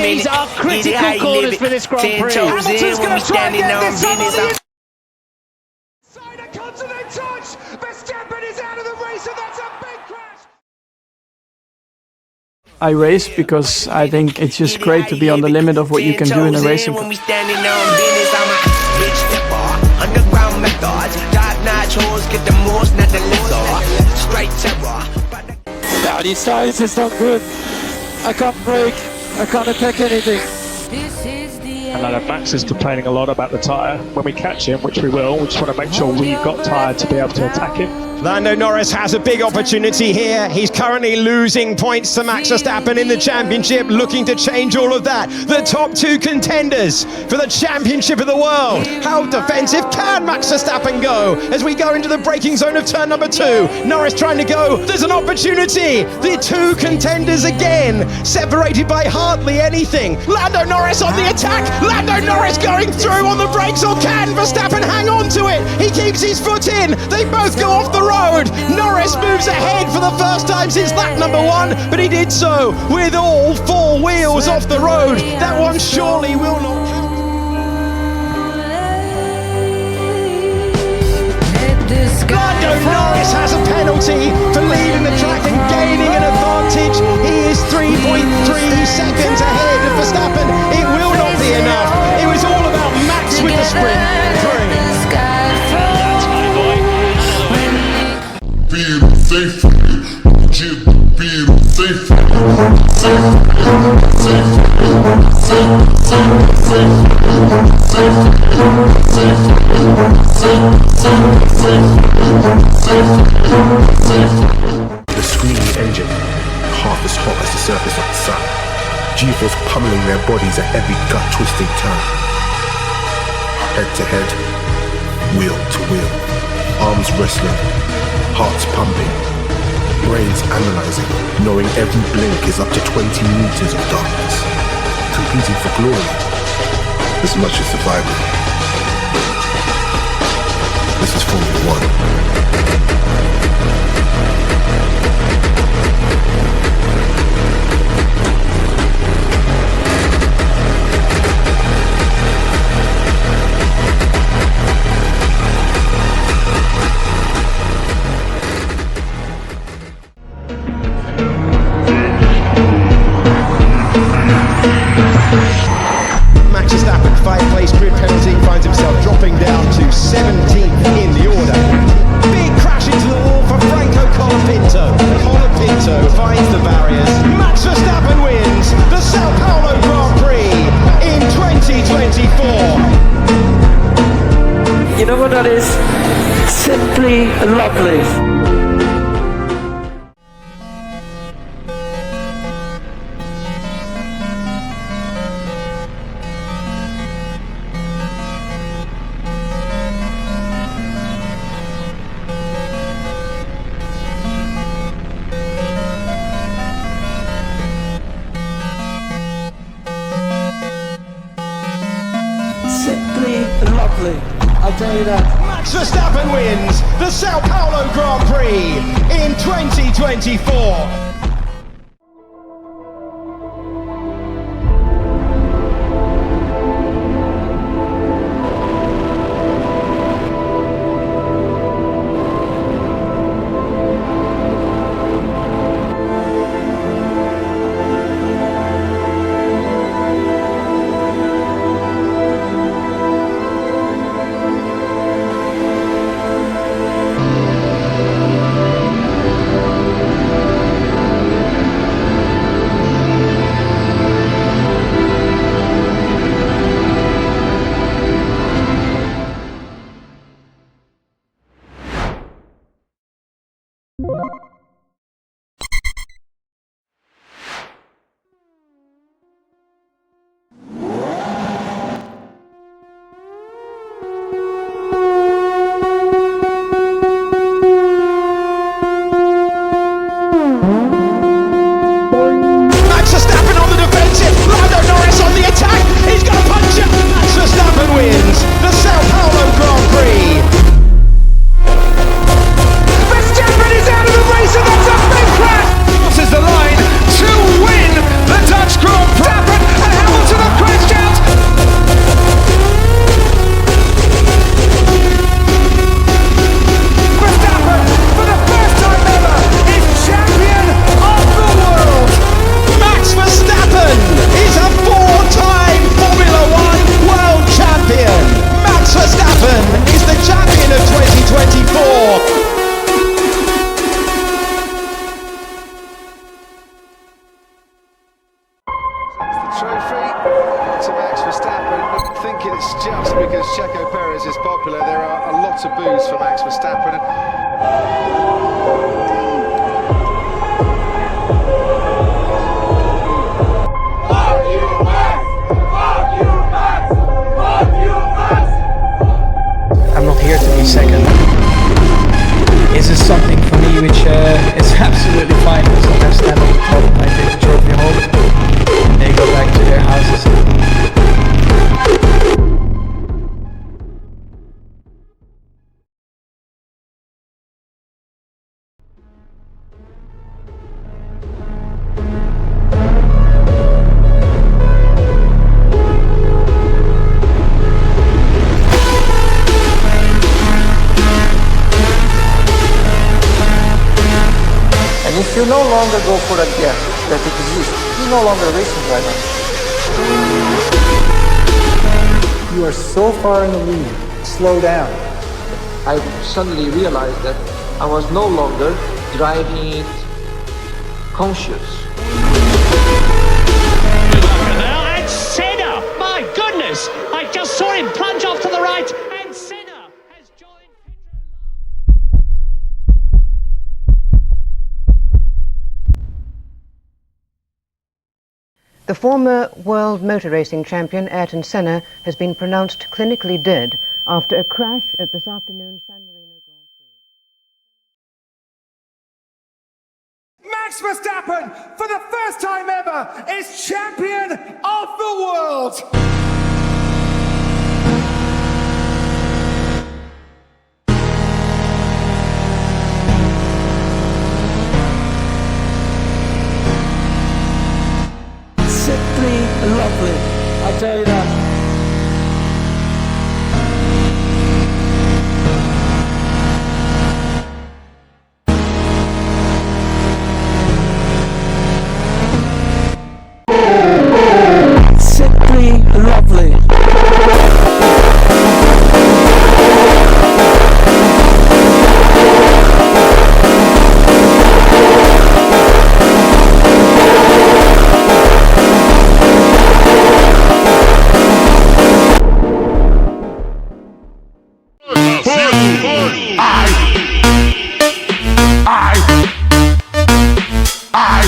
These are critical corners for this Grand Prix. Hamilton's going to try and get this on the inside. A continent touch. Verstappen is out of the race, and that's a big crash. I race because I think it's just great to be on the limit of what you can do in a racing car. Now these tires is not good. I can't brake. I can't attack anything. And I know Max is complaining a lot about the tyre. When we catch him, which we will, we just want to make sure we've got tyre to be able to attack him. Lando Norris has a big opportunity here. He's currently losing points to Max Verstappen in the championship, looking to change all of that. The top two contenders for the championship of the world. How defensive can Max Verstappen go as we go into the braking zone of turn number 2? Norris trying to go. There's an opportunity. The two contenders again, separated by hardly anything. Lando Norris on the attack. Lando Norris going through on the brakes, or can Verstappen hang on to it? He keeps his foot in. They both go off the road. Norris moves ahead for the first time since lap number 1, but he did so with all 4 wheels off the road. That one surely will not count. Lando Norris has a penalty for leaving the track and gaining an advantage. He is 3.3 seconds ahead of Verstappen. It will not be enough. It was all about Max with the sprint. The screaming engine, half as hot as the surface of the sun. G-force pummeling their bodies at every gut-twisting turn. Head to head, wheel to wheel, arms wrestling, hearts pumping, brains analyzing, knowing every blink is up to 20 meters of darkness. Competing for glory, as much as survival. This is Formula 1. Max Verstappen, 5-place grid penalty, finds himself dropping down to 17th in the order. Big crash into the wall for Franco Colapinto. Colapinto finds the barriers. Max Verstappen wins the Sao Paulo Grand Prix in 2024. You know what that is? Simply lovely. Simply lovely, I'll tell you that. Max Verstappen wins the Sao Paulo Grand Prix in 2024. To Max Verstappen, not thinking it's just because Checo Perez is popular. There are a lot of boos for Max Verstappen. I'm not here to be second. This is something for me which is absolutely fine, as long as I stand on the top and I take the trophy home and they go back to their houses. If you no longer go for a gap that exists, you're no longer racing driver. You are so far in the lead. Slow down. I suddenly realized that I was no longer driving it conscious. Now, and Senna! My goodness! I just saw him plunge off to the right, and Senna has joined. The former world motor racing champion Ayrton Senna has been pronounced clinically dead after a crash at this afternoon's San Marino Grand Prix. Max Verstappen, for the first time ever, is champion of the world! Simply lovely, I tell you that. Simply lovely. I